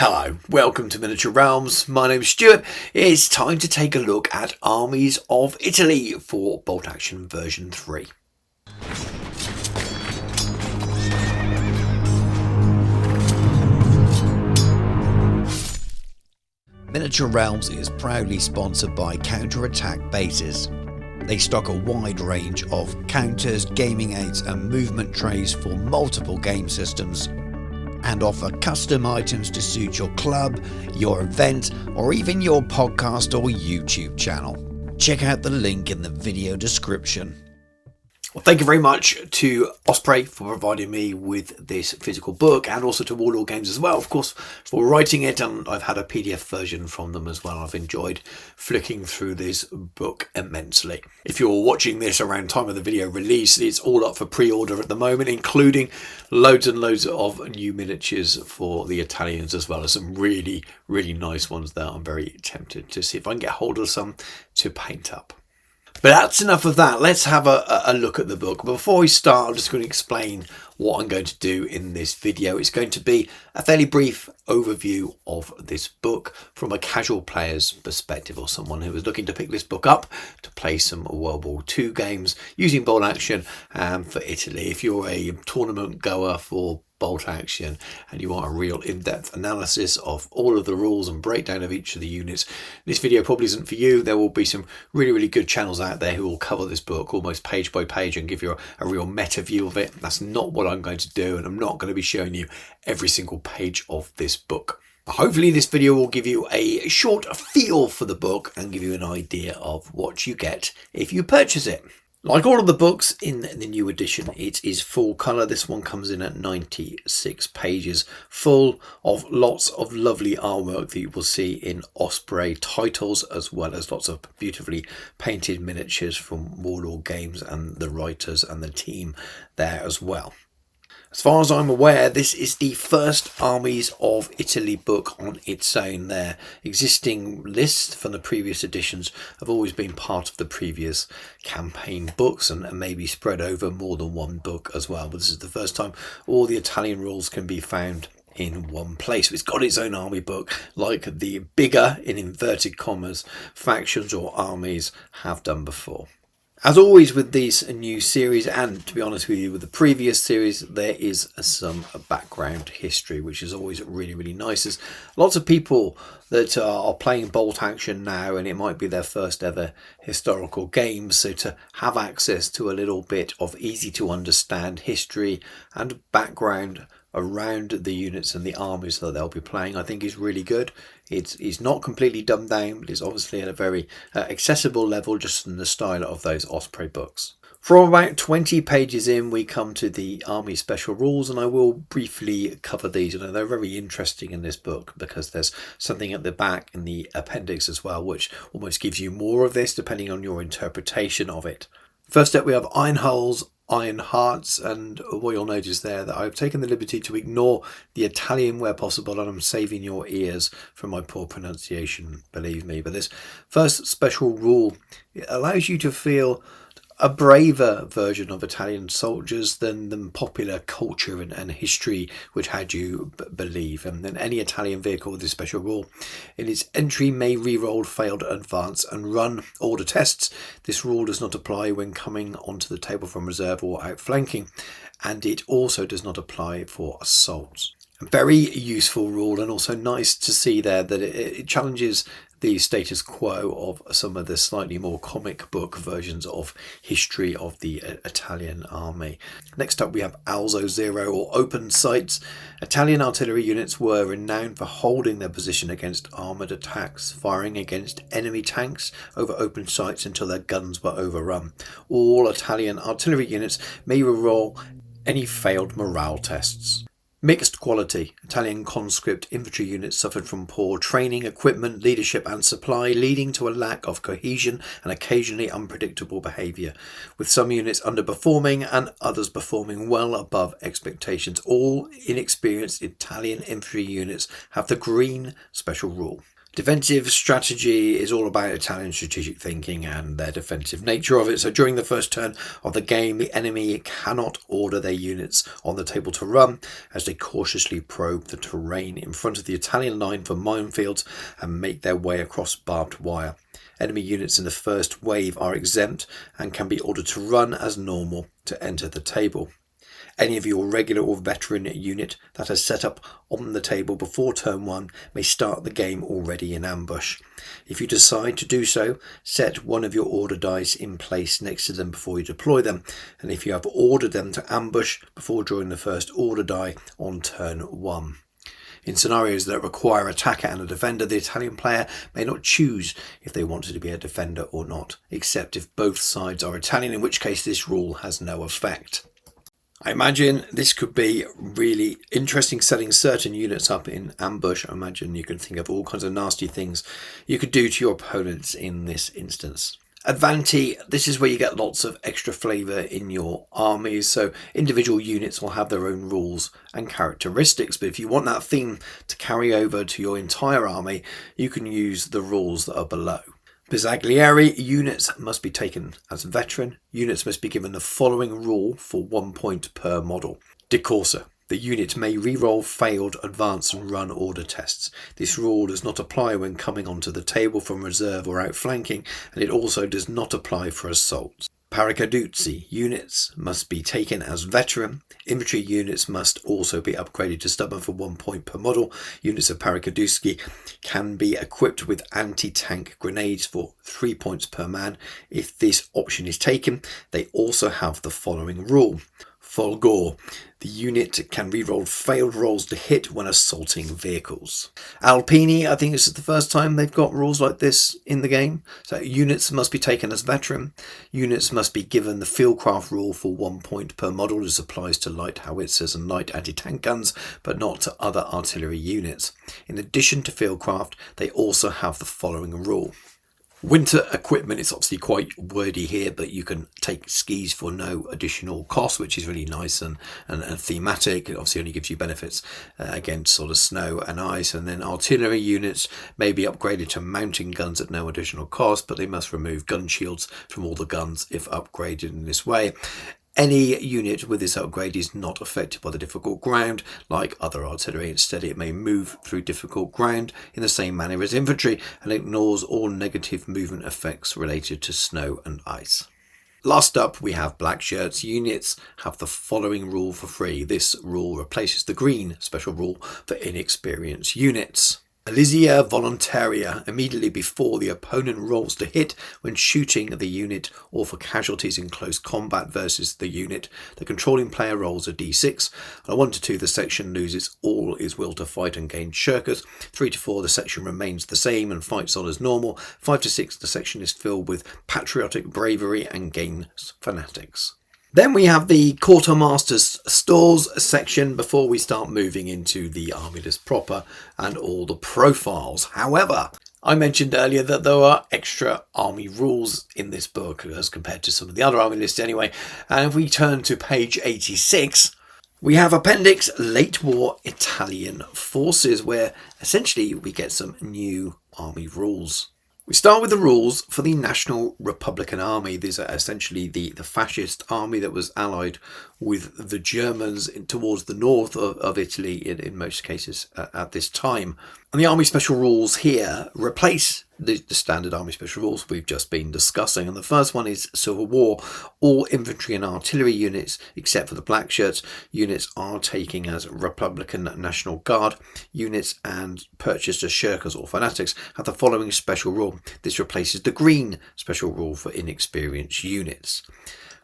Hello, welcome to Miniature Realms. My name's Stuart. It's time to take a look at Armies of Italy for Bolt Action version 3. Miniature Realms is proudly sponsored by Counter-Attack Bases. They stock a wide range of counters, gaming aids and movement trays for multiple game systems, and offer custom items to suit your club, your event, or even your podcast or YouTube channel. Check out the link in the video description. Well, thank you very much to Osprey for providing me with this physical book, and also to Warlord Games as well, of course, for writing it. And I've had a PDF version from them as well. I've enjoyed flicking through this book immensely. If you're watching this around time of the video release, it's all up for pre-order at the moment, including loads and loads of new miniatures for the Italians, as well as some really nice ones that I'm very tempted to see if I can get hold of some to paint up. But that's enough of that. Let's have a look at the book. Before we start, I'm just going to explain what I'm going to do in this video. It's going to be a fairly brief overview of this book from a casual player's perspective, or someone who is looking to pick this book up to play some World War II games using bolt action for Italy. If you're a tournament goer for bolt action and you want a real in-depth analysis of all of the rules and breakdown of each of the units, this video probably isn't for you. There will be some really good channels out there who will cover this book almost page by page and give you a real meta view of it. That's not what I'm going to do, and I'm not going to be showing you every single page of this book. Hopefully this video will give you a short feel for the book and give you an idea of what you get if you purchase it. Like all of the books in the new edition, it is full colour. This one comes in at 96 pages, full of lots of lovely artwork that you will see in Osprey titles, as well as lots of beautifully painted miniatures from Warlord Games and the writers and the team there as well. As far as I'm aware, this is the first Armies of Italy book on its own. Their existing list from the previous editions have always been part of the previous campaign books and maybe spread over more than one book as well. But this is the first time all the Italian rules can be found in one place. It's got its own army book, like the bigger, in inverted commas, factions or armies have done before. As always with these new series, and to be honest with you, with the previous series, there is some background history, which is always really nice. There's lots of people that are playing bolt action now, and it might be their first ever historical game. So to have access to a little bit of easy to understand history and background around the units and the armies that they'll be playing, I think is really good. It's not completely dumbed down, but it's obviously at a very accessible level, just in the style of those Osprey books. From about 20 pages in, we come to the Army Special Rules, and I will briefly cover these. And they're very interesting in this book because there's something at the back in the appendix as well, which almost gives you more of this depending on your interpretation of it. First up, we have Iron Hulls, Iron Hearts, and what you'll notice there that I've taken the liberty to ignore the Italian where possible, and I'm saving your ears from my poor pronunciation, believe me. But this first special rule, it allows you to feel a braver version of Italian soldiers than popular culture and history would had you believe. And then any Italian vehicle with this special rule, in its entry may re-roll failed advance and run order tests. This rule does not apply when coming onto the table from reserve or outflanking, and it also does not apply for assaults. A very useful rule, and also nice to see there that it challenges the status quo of some of the slightly more comic book versions of history of the Italian army. Next up, we have Alzo Zero, or open sights. Italian artillery units were renowned for holding their position against armoured attacks, firing against enemy tanks over open sights until their guns were overrun. All Italian artillery units may re-roll any failed morale tests. Mixed quality. Italian conscript infantry units suffered from poor training, equipment, leadership and supply, leading to a lack of cohesion and occasionally unpredictable behaviour, with some units underperforming and others performing well above expectations. All inexperienced Italian infantry units have the green special rule. Defensive strategy is all about Italian strategic thinking and their defensive nature of it. So during the first turn of the game, the enemy cannot order their units on the table to run as they cautiously probe the terrain in front of the Italian line for minefields and make their way across barbed wire. Enemy units in the first wave are exempt and can be ordered to run as normal to enter the table. Any of your regular or veteran unit that has set up on the table before turn 1 may start the game already in ambush. If you decide to do so, set one of your order dice in place next to them before you deploy them, and if you have ordered them to ambush before drawing the first order die on turn 1. In scenarios that require an attacker and a defender, the Italian player may not choose if they wanted to be a defender or not, except if both sides are Italian, in which case this rule has no effect. I imagine this could be really interesting, setting certain units up in ambush. I imagine you can think of all kinds of nasty things you could do to your opponents in this instance. Advanti, this is where you get lots of extra flavour in your armies, so individual units will have their own rules and characteristics, but if you want that theme to carry over to your entire army, you can use the rules that are below. Bisaglieri, units must be taken as veteran. Units must be given the following rule for 1 point per model. Decorsa. The unit may reroll failed advance and run order tests. This rule does not apply when coming onto the table from reserve or outflanking, and it also does not apply for assaults. Paracaduzzi. Units must be taken as veteran. Infantry units must also be upgraded to stubborn for 1 point per model. Units of Paracaduzzi can be equipped with anti-tank grenades for 3 points per man. If this option is taken, they also have the following rule. Folgore. The unit can reroll failed rolls to hit when assaulting vehicles. Alpini, I think this is the first time they've got rules like this in the game. So units must be taken as veteran. Units must be given the fieldcraft rule for 1 point per model. This applies to light howitzers and light anti-tank guns, but not to other artillery units. In addition to fieldcraft, they also have the following rule. Winter equipment is obviously quite wordy here, but you can take skis for no additional cost, which is really nice and thematic. It obviously only gives you benefits against sort of snow and ice. And then artillery units may be upgraded to mounting guns at no additional cost, but they must remove gun shields from all the guns if upgraded in this way. Any unit with this upgrade is not affected by the difficult ground like other artillery. Instead, it may move through difficult ground in the same manner as infantry and ignores all negative movement effects related to snow and ice. Last up, we have black shirts. Units have the following rule for free. This rule replaces the green special rule for inexperienced units. Alizia voluntaria, immediately before the opponent rolls to hit when shooting the unit or for casualties in close combat versus the unit, the controlling player rolls a d6. On 1 to 2, the section loses all its will to fight and gains shirkers. 3 to 4, the section remains the same and fights on as normal. 5 to 6, the section is filled with patriotic bravery and gains fanatics. Then we have the Quartermaster's Stores section before we start moving into the army list proper and all the profiles. However, I mentioned earlier that there are extra army rules in this book as compared to some of the other army lists anyway. And if we turn to page 86, we have Appendix Late War Italian Forces, where essentially we get some new army rules. We start with the rules for the National Republican Army. These are essentially the fascist army that was allied with the Germans towards the north of Italy in most cases at this time. And the army special rules here replace the standard army special rules we've just been discussing. And the first one is Civil War. All infantry and artillery units, except for the black shirts units, are taking as Republican National Guard units, and purchased as shirkers or fanatics have the following special rule. This replaces the green special rule for inexperienced units.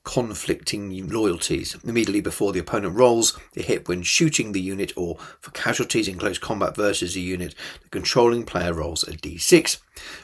Conflicting loyalties. Immediately before the opponent rolls a hit when shooting the unit or for casualties in close combat versus a unit, the controlling player rolls a d6.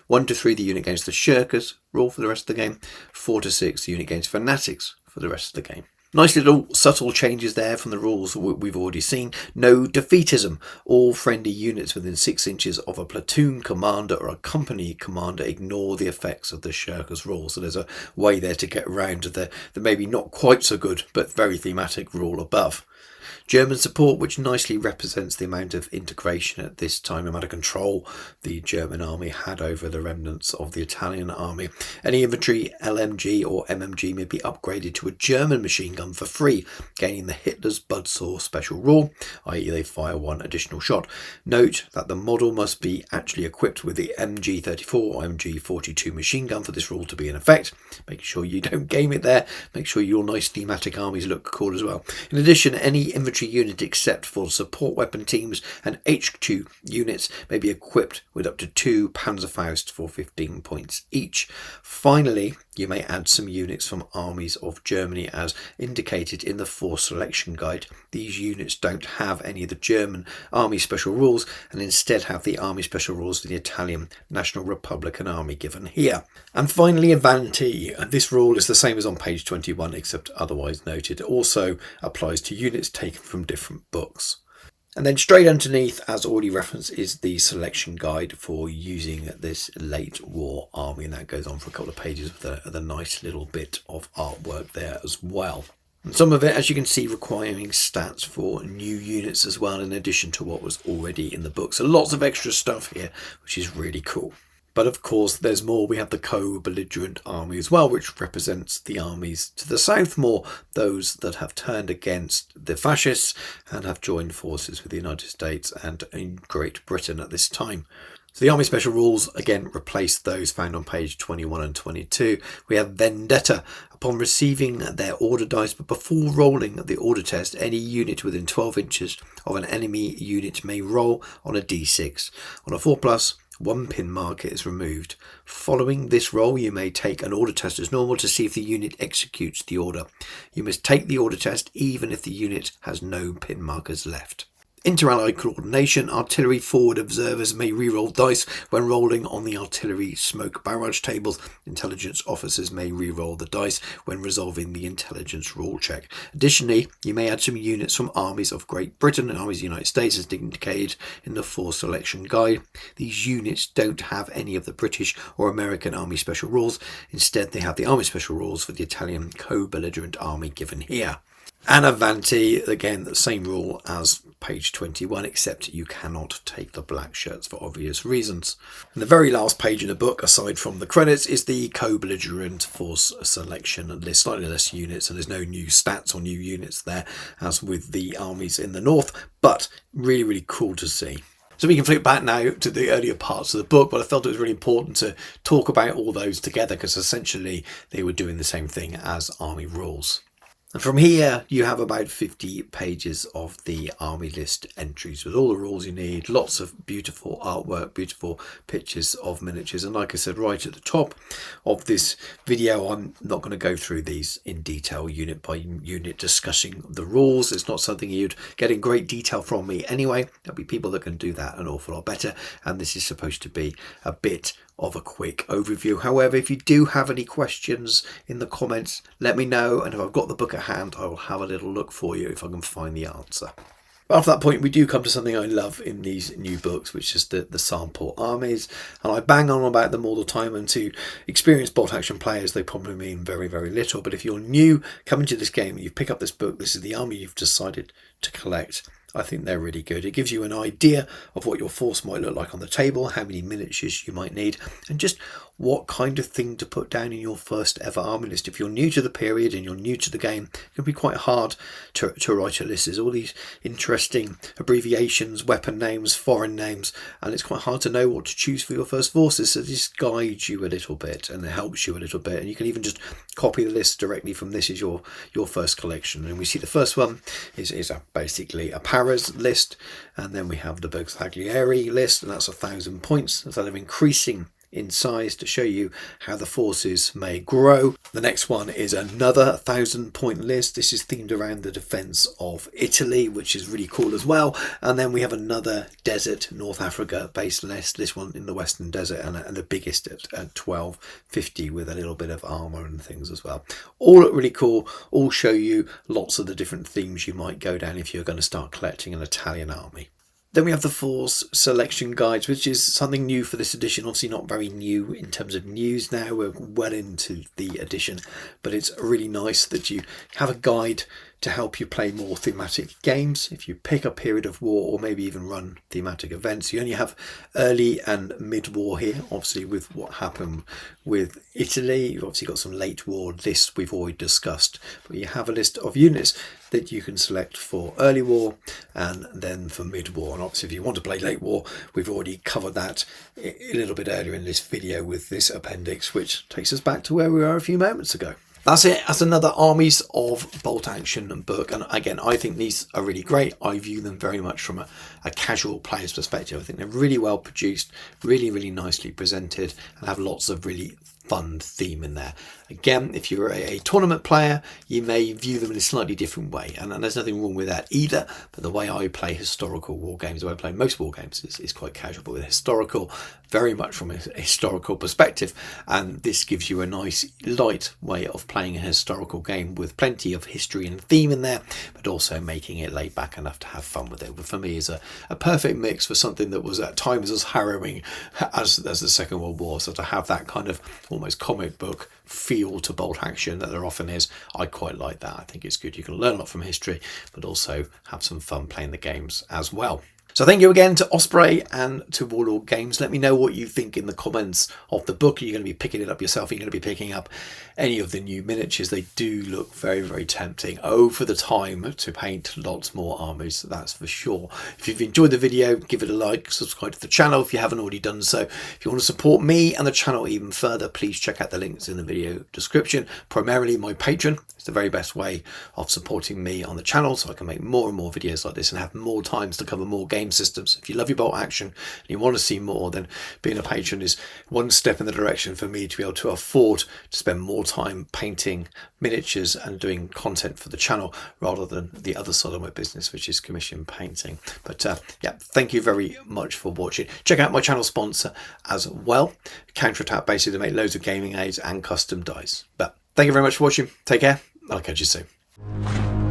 1 to 3, the unit gains the shirkers roll for the rest of the game. 4 to 6, the unit gains fanatics for the rest of the game. Nice little subtle changes there from the rules we've already seen. No defeatism. All friendly units within 6 inches of a platoon commander or a company commander ignore the effects of the shirkers rule. So there's a way there to get around the maybe not quite so good but very thematic rule above. German support, which nicely represents the amount of integration at this time, the amount of control the German army had over the remnants of the Italian army. Any infantry, LMG or MMG may be upgraded to a German machine gun for free, gaining the Hitler's buzzsaw special rule, i.e. they fire one additional shot. Note that the model must be actually equipped with the MG34 or MG42 machine gun for this rule to be in effect. Make sure you don't game it there. Make sure your nice thematic armies look cool as well. In addition, any infantry unit except for support weapon teams and HQ units may be equipped with up to 2 Panzerfaust for 15 points each. Finally, you may add some units from Armies of Germany as indicated in the force selection guide. These units don't have any of the German army special rules and instead have the army special rules for the Italian National Republican Army given here. And finally, Avanti. This rule is the same as on page 21 except otherwise noted. It also applies to units taken from different books. And then straight underneath, as already referenced, is the selection guide for using this late war army. And that goes on for a couple of pages with a nice little bit of artwork there as well. And some of it, as you can see, requiring stats for new units as well, in addition to what was already in the book. So lots of extra stuff here, which is really cool. But of course, there's more. We have the co-belligerent army as well, which represents the armies to the south more, those that have turned against the fascists and have joined forces with the United States and in Great Britain at this time. So the army special rules again replace those found on page 21 and 22. We have Vendetta. Upon receiving their order dice, but before rolling the order test, any unit within 12 inches of an enemy unit may roll on a d6. On a 4+, 1 pin marker is removed. Following this roll, you may take an order test as normal to see if the unit executes the order. You must take the order test even if the unit has no pin markers left. Inter-allied coordination. Artillery forward observers may re-roll dice when rolling on the artillery smoke barrage tables. Intelligence officers may re-roll the dice when resolving the intelligence rule check. Additionally, you may add some units from Armies of Great Britain and Armies of the United States as indicated in the force selection guide. These units don't have any of the British or American Army special rules. Instead, they have the Army special rules for the Italian co-belligerent army given here. And Avanti, again, the same rule as page 21, except you cannot take the black shirts for obvious reasons. And the very last page in the book, aside from the credits, is the co-belligerent force selection list. Slightly less units, and there's no new stats or new units there, as with the armies in the north, but really, really cool to see. So we can flip back now to the earlier parts of the book, but I felt it was really important to talk about all those together because essentially they were doing the same thing as army rules. And from here, you have about 50 pages of the army list entries with all the rules you need, lots of beautiful artwork, beautiful pictures of miniatures. And like I said, right at the top of this video, I'm not going to go through these in detail, unit by unit, discussing the rules. It's not something you'd get in great detail from me anyway. There'll be people that can do that an awful lot better. And this is supposed to be a bit of a quick overview. However, if you do have any questions in the comments, let me know, and if I've got the book at hand, I will have a little look for you if I can find the answer. But after that point, we do come to something I love in these new books, which is the sample armies, and I bang on about them all the time, and to experienced bolt action players they probably mean very, very little. But if you're new coming to this game and you pick up this book, this is the army you've decided to collect, I think they're really good. It gives you an idea of what your force might look like on the table, how many miniatures you might need, and just what kind of thing to put down in your first ever army list. If you're new to the period and you're new to the game, it can be quite hard to write a list. There's all these interesting abbreviations, weapon names, foreign names, and it's quite hard to know what to choose for your first forces. So this guides you a little bit and it helps you a little bit. And you can even just copy the list directly from this as your first collection. And we see the first one is basically a Paras list, and then we have the Bersaglieri list, and that's 1,000 points. So they're increasing in size to show you how the forces may grow. The next one is another 1,000 point list. This is themed around the defense of Italy, which is really cool as well. And then we have another desert North Africa based list, this one in the Western Desert, and the biggest at 1250 with a little bit of armor and things as well. All look really cool, all show you lots of the different themes you might go down if you're going to start collecting an Italian army. Then we have the Force selection guides, which is something new for this edition. Obviously not very new in terms of news now, we're well into the edition, but it's really nice that you have a guide to help you play more thematic games. If you pick a period of war or maybe even run thematic events, you only have early and mid-war here, obviously with what happened with Italy. You've obviously got some late war lists we've already discussed, but you have a list of units that you can select for early war and then for mid-war. And obviously if you want to play late war, we've already covered that a little bit earlier in this video with this appendix, which takes us back to where we were a few moments ago. That's it. That's another Armies of Bolt Action book. And again, I think these are really great. I view them very much from a casual player's perspective. I think they're really well produced, really, really nicely presented, and have lots of really fun theme in there. Again, if you're a tournament player, you may view them in a slightly different way, and there's nothing wrong with that either. But the way I play historical war games, the way I play most war games, is quite casual, but with historical, very much from a historical perspective. And this gives you a nice light way of playing a historical game with plenty of history and theme in there, but also making it laid back enough to have fun with it. But for me, is a perfect mix for something that was at times as harrowing as the Second World War. So to have that kind of almost comic book feel to Bolt Action that there often is, I quite like that. I think it's good. You can learn a lot from history, but also have some fun playing the games as well. So thank you again to Osprey and to Warlord Games. Let me know what you think in the comments of the book. Are you going to be picking it up yourself? Are you going to be picking up any of the new miniatures? They do look very, very tempting. Oh, for the time to paint lots more armies, that's for sure. If you've enjoyed the video, give it a like, subscribe to the channel if you haven't already done so. If you want to support me and the channel even further, please check out the links in the video description. Primarily my Patreon is the very best way of supporting me on the channel, so I can make more and more videos like this and have more times to cover more game systems. If you love your Bolt Action and you want to see more, then being a patron is one step in the direction for me to be able to afford to spend more time painting miniatures and doing content for the channel rather than the other side of my business, which is commission painting. But yeah, thank you very much for watching. Check out my channel sponsor as well, Counterattack, basically they make loads of gaming aids and custom dice. But thank you very much for watching. Take care. I'll catch you soon.